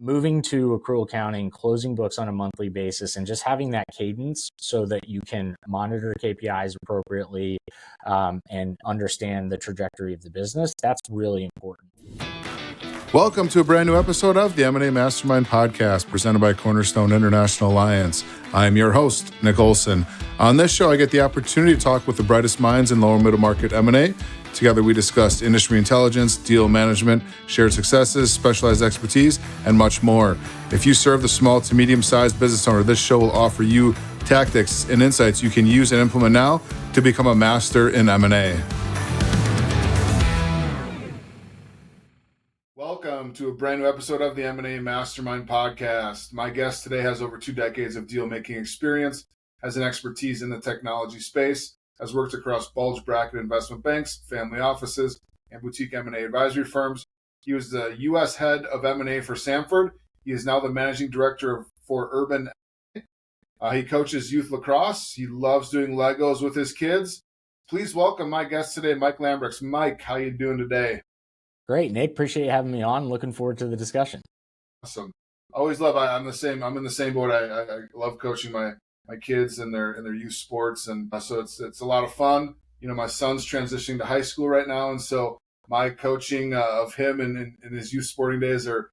moving to accrual accounting, closing books on a monthly basis, and just having that cadence so that you can monitor KPIs appropriately and understand the trajectory of the business, that's really important. Welcome to a brand new episode of the M&A Mastermind podcast presented by Cornerstone International Alliance. I am your host, Nick Olsen. On this show, I get the opportunity to talk with the brightest minds in lower middle market M&A. Together, we discuss industry intelligence, deal management, shared successes, specialized expertise, and much more. If you serve the small to medium-sized business owner, this show will offer you tactics and insights you can use and implement now to become a master in M&A. Welcome to a brand new episode of the M&A Mastermind podcast. My guest today has over 2 decades of deal-making experience, has an expertise in the technology space, has worked across bulge bracket investment banks, family offices, and boutique M&A advisory firms. He was the U.S. head of M&A for Samford. He is now the managing director for Urban M&A. He coaches youth lacrosse. He loves doing Legos with his kids. Please welcome my guest today, Mike Lambrix. Mike, how you doing today? Great, Nick. Appreciate you having me on. Looking forward to the discussion. Awesome. Always love. I'm in the same boat. I love coaching my kids in their youth sports, and so it's a lot of fun. You know, my son's transitioning to high school right now, and so my coaching of him in his youth sporting days are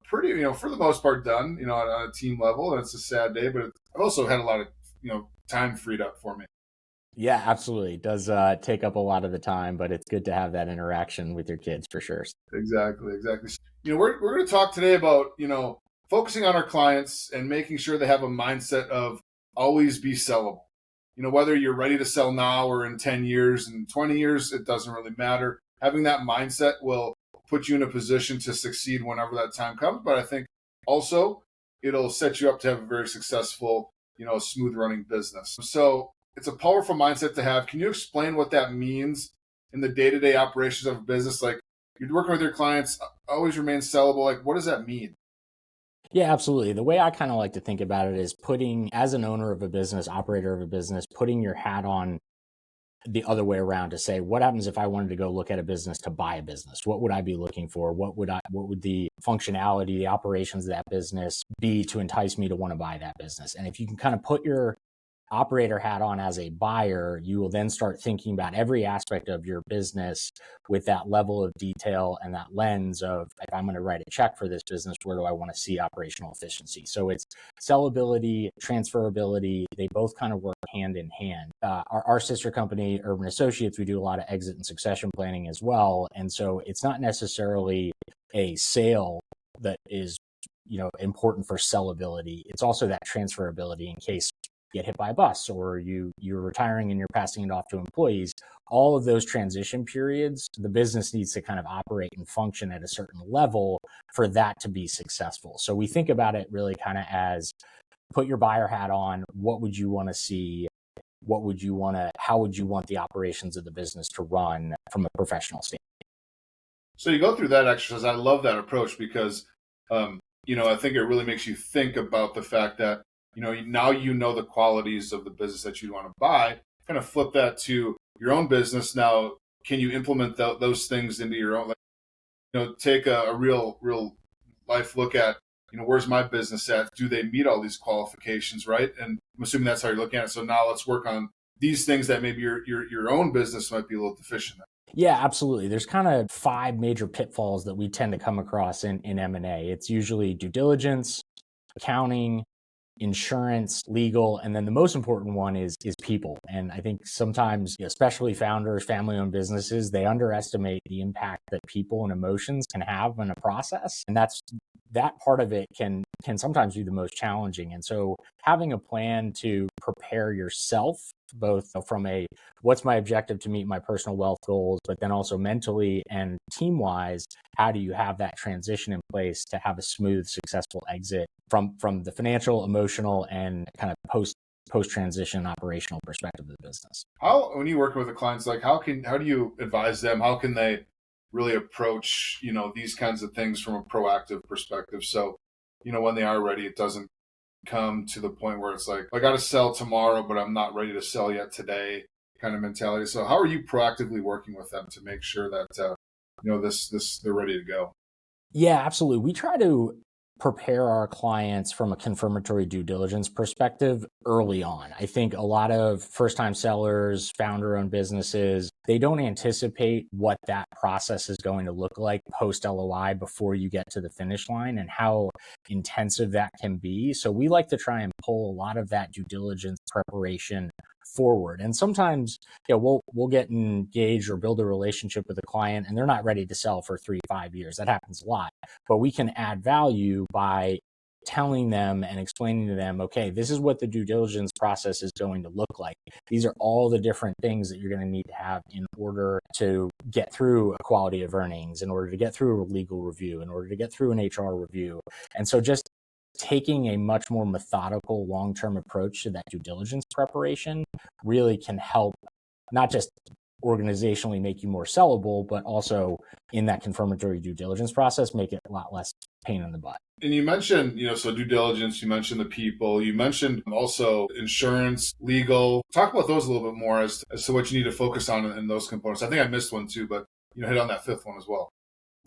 pretty, for the most part done. On a team level, and it's a sad day, but I've also had a lot of time freed up for me. Yeah, absolutely. It does take up a lot of the time, but it's good to have that interaction with your kids for sure. Exactly. We're going to talk today about, focusing on our clients and making sure they have a mindset of always be sellable. Whether you're ready to sell now or in 10 years and 20 years, it doesn't really matter. Having that mindset will put you in a position to succeed whenever that time comes. But I think also it'll set you up to have a very successful, smooth running business. So it's a powerful mindset to have. Can you explain what that means in the day-to-day operations of a business? Like, you're working with your clients, always remain sellable. Like, what does that mean? Yeah, absolutely. The way I kind of like to think about it is putting, as an owner of a business, operator of a business, putting your hat on the other way around to say, what happens if I wanted to go look at a business to buy a business? What would I be looking for? What would the functionality, the operations of that business be to entice me to want to buy that business? And if you can kind of put your operator hat on as a buyer, you will then start thinking about every aspect of your business with that level of detail and that lens of, if I'm going to write a check for this business, where do I want to see operational efficiency? So it's sellability, transferability. They both kind of work hand in hand. Our sister company, Urban Associates, we do a lot of exit and succession planning as well. And so it's not necessarily a sale that is, important for sellability. It's also that transferability in case get hit by a bus or you're retiring and you're passing it off to employees. All of those transition periods, the business needs to kind of operate and function at a certain level for that to be successful. So we think about it really kind of as, put your buyer hat on. What would you want to see? How would you want the operations of the business to run from a professional standpoint? So you go through that exercise. I love that approach because, I think it really makes you think about the fact that, now the qualities of the business that you want to buy. Kind of flip that to your own business. Now, can you implement those things into your own? Take a real life look at, where's my business at? Do they meet all these qualifications, right? And I'm assuming that's how you're looking at it. So now let's work on these things that maybe your own business might be a little deficient in. Yeah, absolutely. There's kind of 5 major pitfalls that we tend to come across in M&A. It's usually due diligence, accounting, insurance, legal, and then the most important one is people. And I think sometimes, especially founders, family-owned businesses, they underestimate the impact that people and emotions can have in a process. And that part of it can sometimes be the most challenging. And so having a plan to prepare yourself, both from what's my objective to meet my personal wealth goals, but then also mentally and team-wise, how do you have that transition in place to have a smooth, successful exit from the financial, emotional, and kind of post-transition operational perspective of the business? When you work with the clients, like how do you advise them? How can they really approach, these kinds of things from a proactive perspective? So, when they are ready, it doesn't come to the point where it's like, I got to sell tomorrow, but I'm not ready to sell yet today kind of mentality. So how are you proactively working with them to make sure that, they're ready to go? Yeah, absolutely. We try to prepare our clients from a confirmatory due diligence perspective early on. I think a lot of first-time sellers, founder-owned businesses, they don't anticipate what that process is going to look like post-LOI before you get to the finish line and how intensive that can be. So we like to try and pull a lot of that due diligence preparation forward. And sometimes, we'll get engaged or build a relationship with a client and they're not ready to sell for 3-5 years. That happens a lot. But we can add value by telling them and explaining to them, okay, this is what the due diligence process is going to look like. These are all the different things that you're going to need to have in order to get through a quality of earnings, in order to get through a legal review, in order to get through an HR review. And so just taking a much more methodical long-term approach to that due diligence preparation really can help not just organizationally make you more sellable, but also in that confirmatory due diligence process, make it a lot less pain in the butt. And you mentioned, so due diligence, you mentioned the people, you mentioned also insurance, legal. Talk about those a little bit more as to what you need to focus on in those components. I think I missed one too, but hit on that fifth one as well.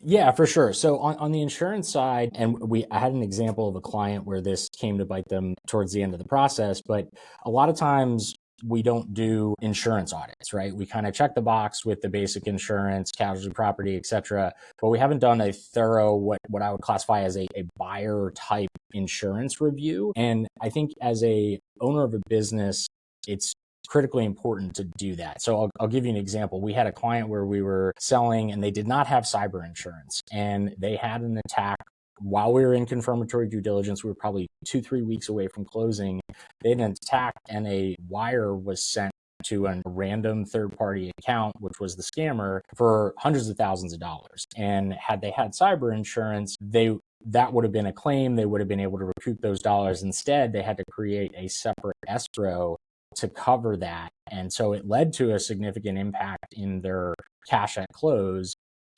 Yeah, for sure. So on the insurance side, and I had an example of a client where this came to bite them towards the end of the process, but a lot of times we don't do insurance audits, right? We kind of check the box with the basic insurance, casualty, property, et cetera, but we haven't done a thorough, what I would classify as a buyer type insurance review. And I think as a owner of a business, it's critically important to do that. So I'll give you an example. We had a client where we were selling and they did not have cyber insurance and they had an attack while we were in confirmatory due diligence. We were probably 2-3 weeks away from closing. They had an attack and a wire was sent to a random third-party account, which was the scammer, for hundreds of thousands of dollars. And had they had cyber insurance, that would have been a claim. They would have been able to recoup those dollars. Instead, they had to create a separate escrow to cover that. And so it led to a significant impact in their cash at close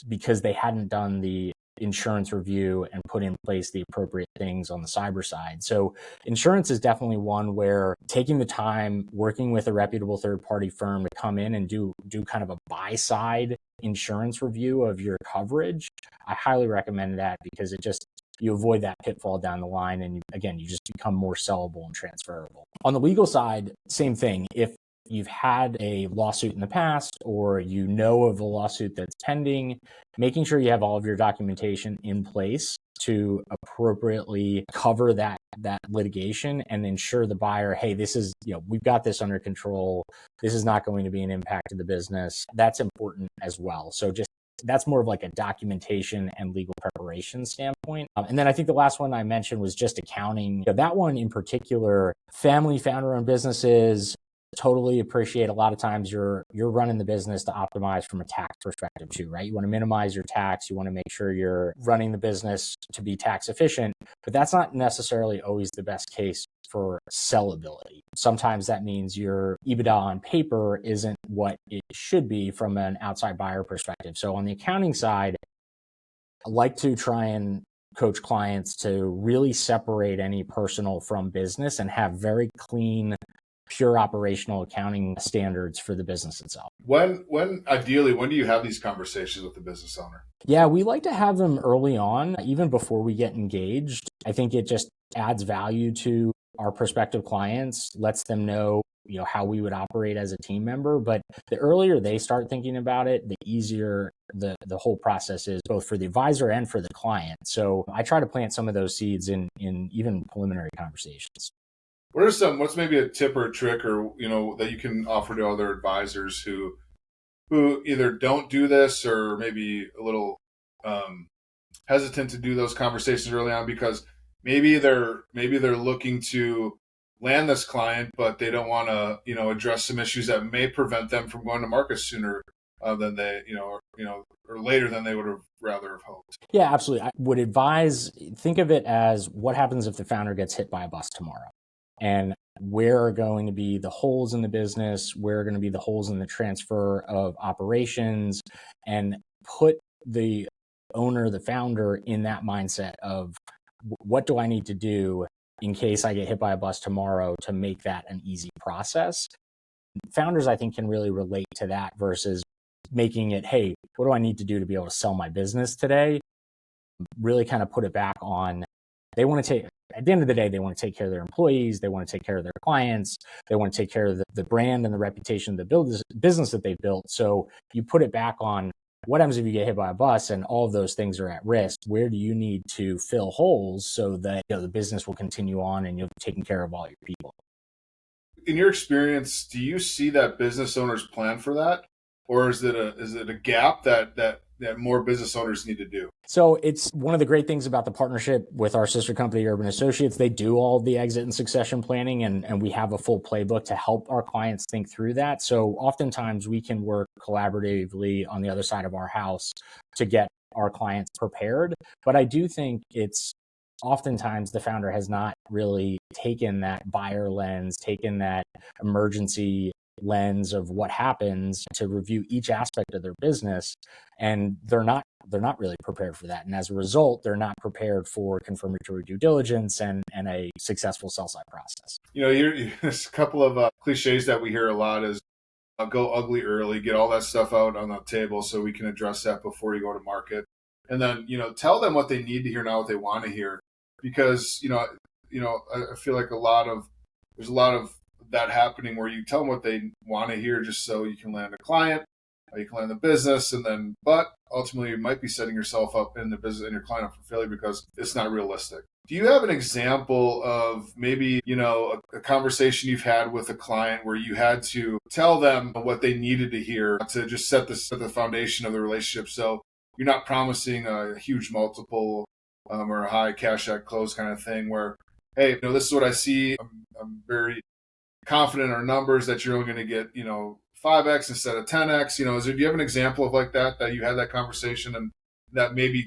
because they hadn't done the insurance review and put in place the appropriate things on the cyber side. So insurance is definitely one where taking the time, working with a reputable third-party firm to come in and do kind of a buy-side insurance review of your coverage, I highly recommend that because you avoid that pitfall down the line. And you just become more sellable and transferable. On the legal side, same thing. If you've had a lawsuit in the past or you know of a lawsuit that's pending, making sure you have all of your documentation in place to appropriately cover that litigation and ensure the buyer, hey, this is, we've got this under control. This is not going to be an impact to the business. That's important as well. So that's more of like a documentation and legal preparation standpoint. And then I think the last one I mentioned was just accounting. That one in particular, family founder-owned businesses, totally appreciate a lot of times you're running the business to optimize from a tax perspective too, right? You want to minimize your tax. You want to make sure you're running the business to be tax efficient, but that's not necessarily always the best case for sellability. Sometimes that means your EBITDA on paper isn't what it should be from an outside buyer perspective. So on the accounting side, I like to try and coach clients to really separate any personal from business and have very clean, pure operational accounting standards for the business itself. Ideally, when do you have these conversations with the business owner? Yeah, we like to have them early on, even before we get engaged. I think it just adds value to our prospective clients, lets them know, how we would operate as a team member. But the earlier they start thinking about it, the easier the whole process is, both for the advisor and for the client. So I try to plant some of those seeds in even preliminary conversations. What's maybe a tip or a trick or, that you can offer to other advisors who either don't do this or maybe a little hesitant to do those conversations early on because maybe they're looking to land this client, but they don't want to, address some issues that may prevent them from going to market sooner than they, or later than they would have rather have hoped. Yeah, absolutely. I would advise, think of it as what happens if the founder gets hit by a bus tomorrow. And where are going to be the holes in the business? Where are going to be the holes in the transfer of operations? And put the owner, the founder, in that mindset of what do I need to do in case I get hit by a bus tomorrow to make that an easy process? Founders, I think, can really relate to that versus making it, hey, what do I need to do to be able to sell my business today? Really kind of put it back on they want to take, at the end of the day, they want to take care of their employees. They want to take care of their clients. They want to take care of the brand and the reputation of the business that they've built. So you put it back on what happens if you get hit by a bus and all of those things are at risk. Where do you need to fill holes so that the business will continue on and you'll be taking care of all your people? In your experience, do you see that business owners plan for that, or is it a gap that more business owners need to do? So it's one of the great things about the partnership with our sister company, Urban Associates. They do all the exit and succession planning, and we have a full playbook to help our clients think through that. So oftentimes we can work collaboratively on the other side of our house to get our clients prepared. But I do think it's oftentimes the founder has not really taken that buyer lens, taken that emergency lens of what happens to review each aspect of their business, and they're not really prepared for that, and as a result they're not prepared for confirmatory due diligence and a successful sell side process. There's a couple of cliches that we hear a lot is go ugly early, get all that stuff out on the table so we can address that before you go to market, and then tell them what they need to hear, not what they want to hear, because I feel like there's a lot of that happening where you tell them what they want to hear just so you can land a client, or you can land the business, but ultimately you might be setting yourself up in the business and your client up for failure because it's not realistic. Do you have an example of maybe, a conversation you've had with a client where you had to tell them what they needed to hear to just set the foundation of the relationship, so you're not promising a huge multiple or a high cash at close kind of thing where, hey, this is what I see. I'm very confident in our numbers that you're only going to get 5x instead of 10x. Do you have an example of like that you had that conversation and that maybe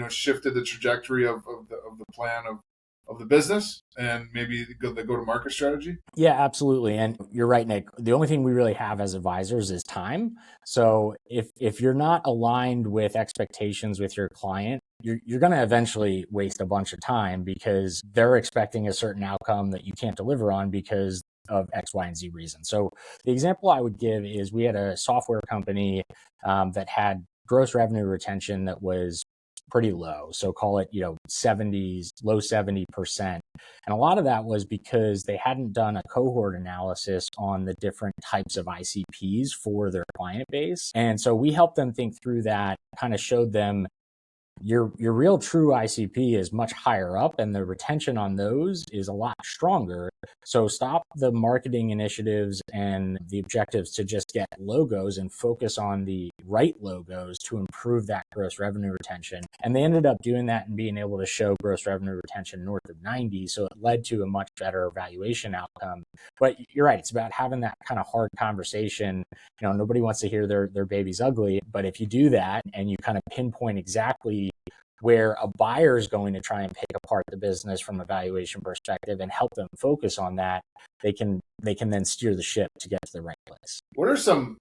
shifted the trajectory of the plan of the business and maybe the go-to-market strategy? Yeah, absolutely. And you're right, Nick. The only thing we really have as advisors is time. So if you're not aligned with expectations with your client, you're going to eventually waste a bunch of time because they're expecting a certain outcome that you can't deliver on because of X, Y, and Z reasons. So the example I would give is we had a software company that had gross revenue retention that was pretty low. So call it, low 70%. And a lot of that was because they hadn't done a cohort analysis on the different types of ICPs for their client base. And so we helped them think through that, kind of showed them your real true ICP is much higher up and the retention on those is a lot stronger. So stop the marketing initiatives and the objectives to just get logos and focus on the right logos to improve that gross revenue retention. And they ended up doing that and being able to show gross revenue retention north of 90. So it led to a much better valuation outcome. But you're right, it's about having that kind of hard conversation. Nobody wants to hear their baby's ugly, but if you do that and you kind of pinpoint exactly where a buyer is going to try and pick apart the business from a valuation perspective and help them focus on that, they can then steer the ship to get to the right place. What are some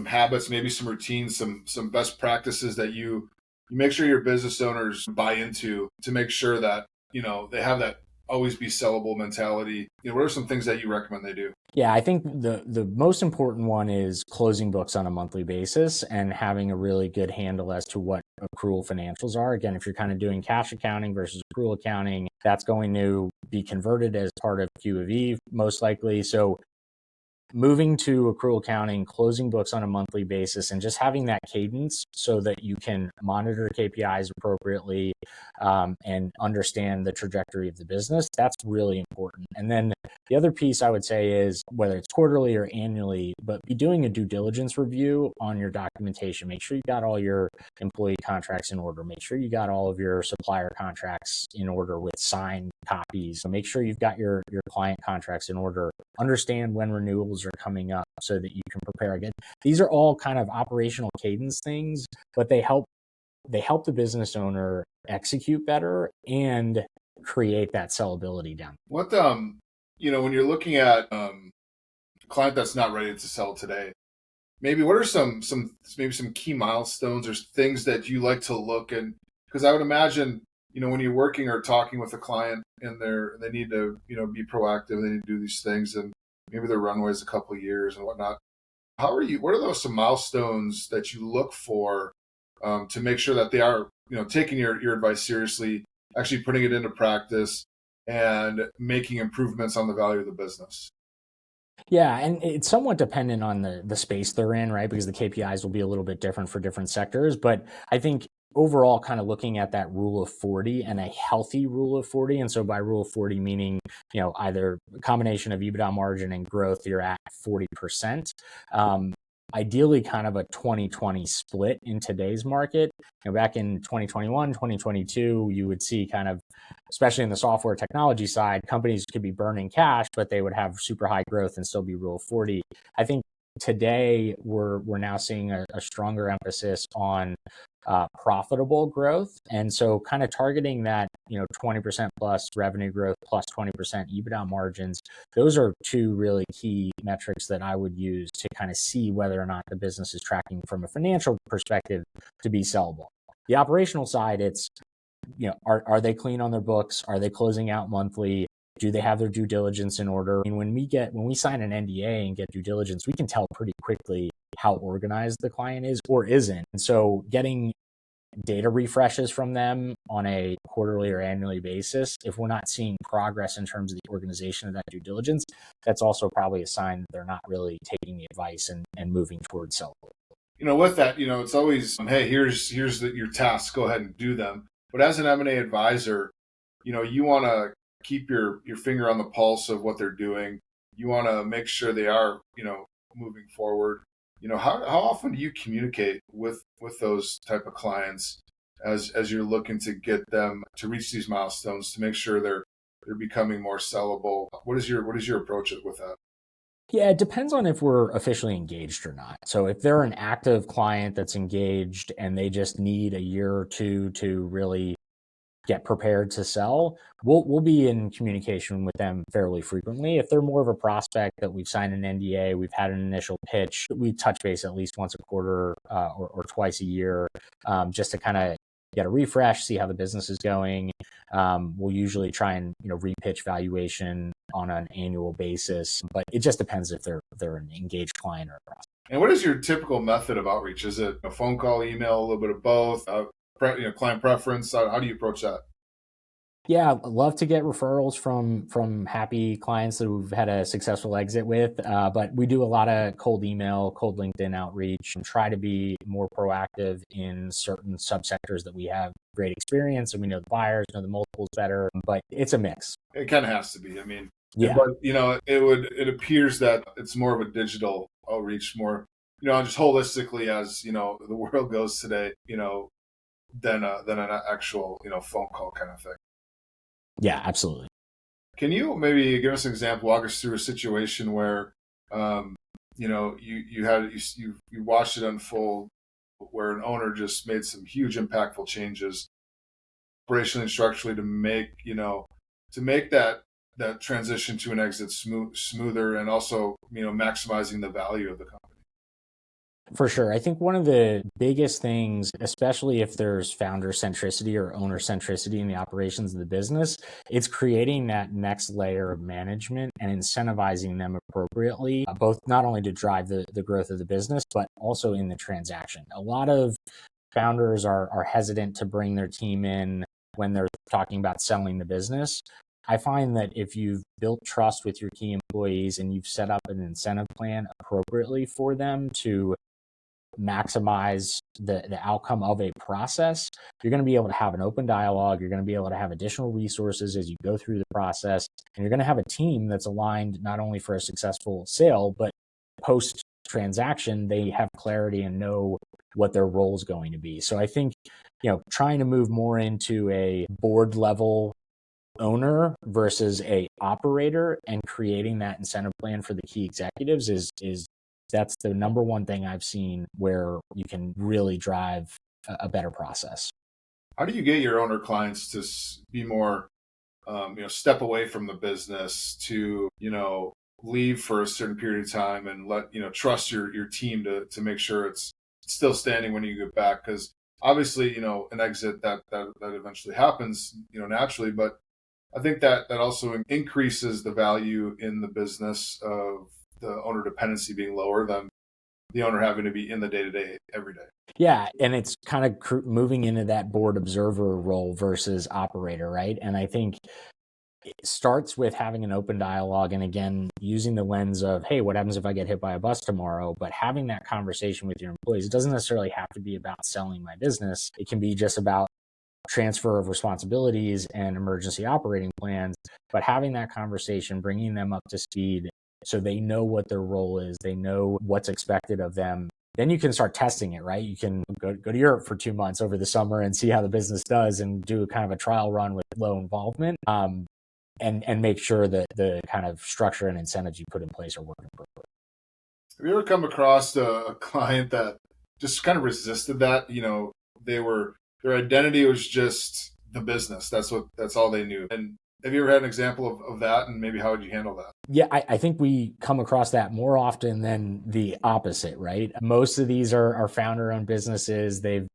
habits, maybe some routines, some best practices that you make sure your business owners buy into to make sure that they have that always be sellable mentality? What are some things that you recommend they do? Yeah, I think the most important one is closing books on a monthly basis and having a really good handle as to what accrual financials are. Again, if you're kind of doing cash accounting versus accrual accounting, that's going to be converted as part of Q of E, most likely. So moving to accrual accounting, closing books on a monthly basis, and just having that cadence so that you can monitor KPIs appropriately and understand the trajectory of the business, that's really important. And then the other piece I would say is, whether it's quarterly or annually, but be doing a due diligence review on your documentation. Make sure you got all your employee contracts in order. Make sure you got all of your supplier contracts in order with signed copies. So make sure you've got your client contracts in order. Understand when renewals are coming up so that you can prepare again. These are all kind of operational cadence things, but they help the business owner execute better and create that sellability down. What when you're looking at a client that's not ready to sell today, maybe what are some key milestones or things that you like to look and because I would imagine when you're working or talking with a client and they need to be proactive, they need to do these things and maybe their runway is a couple of years and whatnot. What are those some milestones that you look for to make sure that they are taking your advice seriously actually putting it into practice and making improvements on the value of the business. Yeah, and it's somewhat dependent on the space they're in, right? Because the KPIs will be a little bit different for different sectors. But I think overall, kind of looking at that rule of 40 and a healthy rule of 40. And so by rule of 40, meaning, either a combination of EBITDA margin and growth, you're at 40%. Ideally kind of a 20-20 split in today's market. Back in 2021, 2022, you would see kind of, especially in the software technology side, companies could be burning cash, but they would have super high growth and still be rule of 40. I think today we're now seeing a stronger emphasis on profitable growth. And so kind of targeting that, 20% plus revenue growth plus 20% EBITDA margins. Those are two really key metrics that I would use to kind of see whether or not the business is tracking from a financial perspective to be sellable. The operational side, it's, are they clean on their books? Are they closing out monthly? Do they have their due diligence in order? And when we sign an NDA and get due diligence, we can tell pretty quickly how organized the client is or isn't. And so getting data refreshes from them on a quarterly or annually basis, if we're not seeing progress in terms of the organization of that due diligence, that's also probably a sign that they're not really taking the advice and moving towards sellable. With that, it's always, hey, here's your tasks, go ahead and do them. But as an M&A advisor, you want to keep your finger on the pulse of what they're doing. You want to make sure they are, moving forward. How often do you communicate with those type of clients as you're looking to get them to reach these milestones to make sure they're becoming more sellable? What is your approach with that? Yeah, it depends on if we're officially engaged or not. So if they're an active client that's engaged and they just need a year or two to really get prepared to sell, we'll be in communication with them fairly frequently. If they're more of a prospect that we've signed an NDA, we've had an initial pitch, we touch base at least once a quarter or twice a year, just to kind of get a refresh, see how the business is going. We'll usually try and repitch valuation on an annual basis, but it just depends if they're an engaged client or a prospect. And what is your typical method of outreach? Is it a phone call, email, a little bit of both? Client preference? How do you approach that? Yeah, I'd love to get referrals from happy clients that we've had a successful exit with, but we do a lot of cold email, cold LinkedIn outreach, and try to be more proactive in certain subsectors that we have great experience and we know the buyers, know the multiples better, but it's a mix. It kind of has to be. I mean, yeah. But it appears that it's more of a digital outreach, more just holistically as the world goes today, than an actual phone call kind of thing. Yeah, absolutely. Can you maybe give us an example, walk us through a situation where, you watched it unfold, where an owner just made some huge impactful changes, operationally and structurally, to make that transition to an exit smoother, and also maximizing the value of the company? For sure. I think one of the biggest things, especially if there's founder centricity or owner centricity in the operations of the business, it's creating that next layer of management and incentivizing them appropriately, both not only to drive the growth of the business, but also in the transaction. A lot of founders are hesitant to bring their team in when they're talking about selling the business. I find that if you've built trust with your key employees and you've set up an incentive plan appropriately for them to maximize the outcome of a process, you're going to be able to have an open dialogue. You're going to be able to have additional resources as you go through the process, and you're going to have a team that's aligned not only for a successful sale, but post transaction, they have clarity and know what their role is going to be. So I think, trying to move more into a board level owner versus a operator and creating that incentive plan for the key executives is that's the number one thing I've seen where you can really drive a better process. How do you get your owner clients to be more, step away from the business, to, leave for a certain period of time and let, trust your team to make sure it's still standing when you get back? Because obviously, an exit that eventually happens, naturally, but I think that also increases the value in the business of the owner dependency being lower than the owner having to be in the day-to-day every day. Yeah, and it's kind of moving into that board observer role versus operator, right? And I think it starts with having an open dialogue, and again, using the lens of, hey, what happens if I get hit by a bus tomorrow? But having that conversation with your employees. It doesn't necessarily have to be about selling my business. It can be just about transfer of responsibilities and emergency operating plans, but having that conversation, bringing them up to speed so they know what their role is, they know what's expected of them. Then you can start testing it, right? You can go to Europe for 2 months over the summer and see how the business does and do kind of a trial run with low involvement. And make sure that the kind of structure and incentives you put in place are working properly. Have you ever come across a client that just kind of resisted that? Their identity was just the business. That's all they knew. And have you ever had an example of that, and maybe how would you handle that? Yeah, I think we come across that more often than the opposite, right? Most of these are founder-owned businesses. They've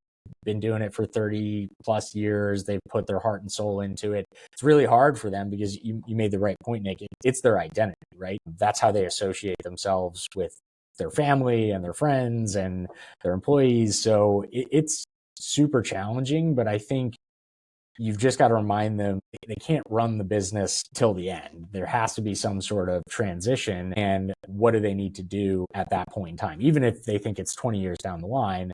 been doing it for 30 plus years. They've put their heart and soul into it. It's really hard for them because you made the right point, Nick. It's their identity, right? That's how they associate themselves with their family and their friends and their employees. So it's super challenging, but I think you've just got to remind them they can't run the business till the end. There has to be some sort of transition. And what do they need to do at that point in time? Even if they think it's 20 years down the line,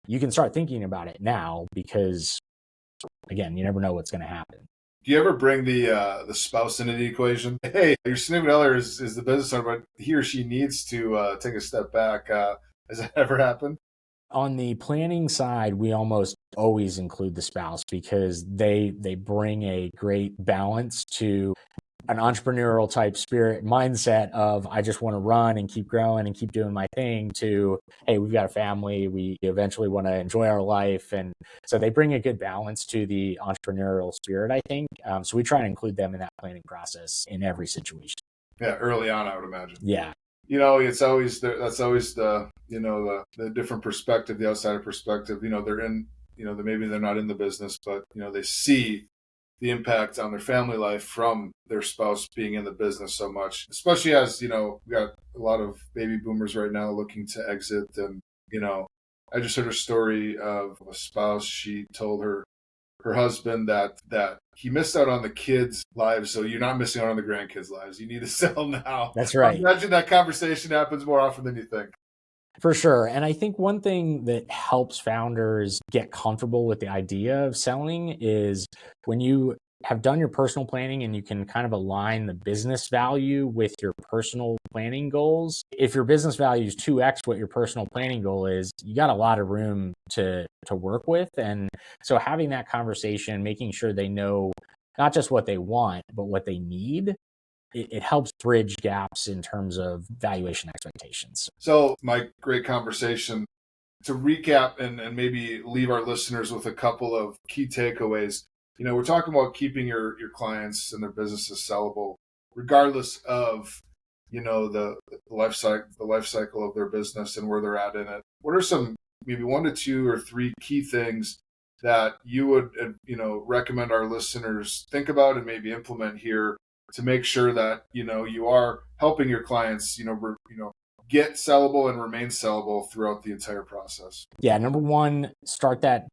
you can start thinking about it now because, again, you never know what's going to happen. Do you ever bring the spouse into the equation? Hey, your significant other is the business owner, but he or she needs to take a step back. Has that ever happened? On the planning side, we almost always include the spouse because they bring a great balance to an entrepreneurial type spirit mindset of I just want to run and keep growing and keep doing my thing to, hey, we've got a family. We eventually want to enjoy our life. And so they bring a good balance to the entrepreneurial spirit, I think. So we try and include them in that planning process in every situation. Yeah, early on, I would imagine. Yeah. It's always that's always the different perspective, the outsider perspective. They're in, maybe they're not in the business, but they see the impact on their family life from their spouse being in the business so much, especially as, we got a lot of baby boomers right now looking to exit. And, I just heard a story of a spouse. She told her husband that he missed out on the kids' lives, so you're not missing out on the grandkids' lives. You need to sell now. That's right. I imagine that conversation happens more often than you think. For sure. And I think one thing that helps founders get comfortable with the idea of selling is when you have done your personal planning and you can kind of align the business value with your personal planning goals. If your business value is 2x what your personal planning goal is, you got a lot of room to work with. And so having that conversation, making sure they know not just what they want, but what they need, it helps bridge gaps in terms of valuation expectations. So, Mike, great conversation. To recap and maybe leave our listeners with a couple of key takeaways. We're talking about keeping your clients and their businesses sellable, regardless of, the life cycle of their business and where they're at in it. What are some maybe 1 to 2 or 3 key things that you would, recommend our listeners think about and maybe implement here to make sure that, you are helping your clients, get sellable and remain sellable throughout the entire process? Yeah. Number one, start that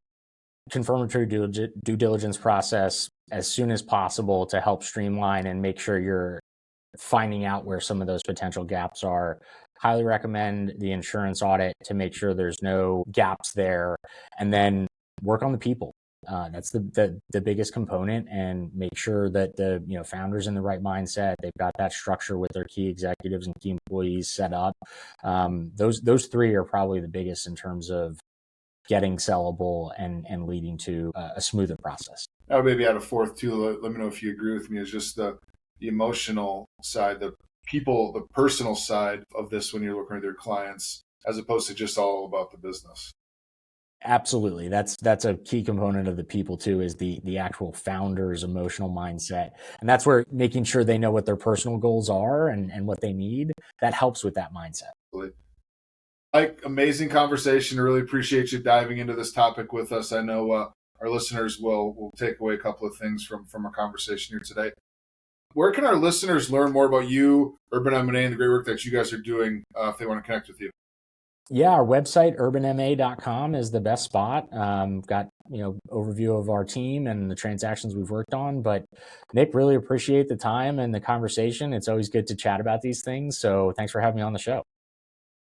confirmatory due diligence process as soon as possible to help streamline and make sure you're finding out where some of those potential gaps are. Highly recommend the insurance audit to make sure there's no gaps there, and then work on the people. That's the biggest component, and make sure that the founders in the right mindset. They've got that structure with their key executives and key employees set up. Those 3 are probably the biggest in terms of getting sellable and leading to a smoother process. I would maybe add a fourth too. Let me know if you agree with me. Is just the emotional side, the personal side of this when you're working with your clients, as opposed to just all about the business. Absolutely. That's a key component of the people too, is the actual founder's emotional mindset. And that's where making sure they know what their personal goals are and what they need, that helps with that mindset. Mike, amazing conversation. I really appreciate you diving into this topic with us. I know our listeners will take away a couple of things from our conversation here today. Where can our listeners learn more about you, Urban M&A, and the great work that you guys are doing if they want to connect with you? Yeah, our website, urbanma.com, is the best spot. Got, overview of our team and the transactions we've worked on. But Nick, really appreciate the time and the conversation. It's always good to chat about these things. So thanks for having me on the show.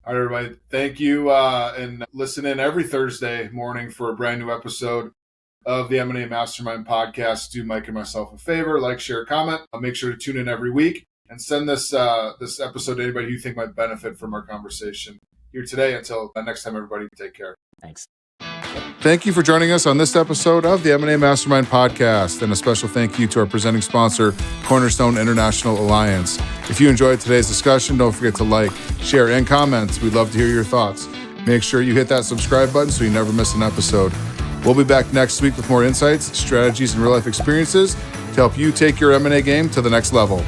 All right, everybody. Thank you. And listen in every Thursday morning for a brand new episode of the M&A Mastermind podcast. Do Mike and myself a favor, like, share, comment. Make sure to tune in every week and send this episode to anybody you think might benefit from our conversation here today. Until next time, everybody, take care. Thanks. Thank you for joining us on this episode of the M&A Mastermind podcast, and a special thank you to our presenting sponsor, Cornerstone International Alliance. If you enjoyed today's discussion, don't forget to like, share, and comment. We'd love to hear your thoughts. Make sure you hit that subscribe button so you never miss an episode. We'll be back next week with more insights, strategies, and real-life experiences to help you take your M&A game to the next level.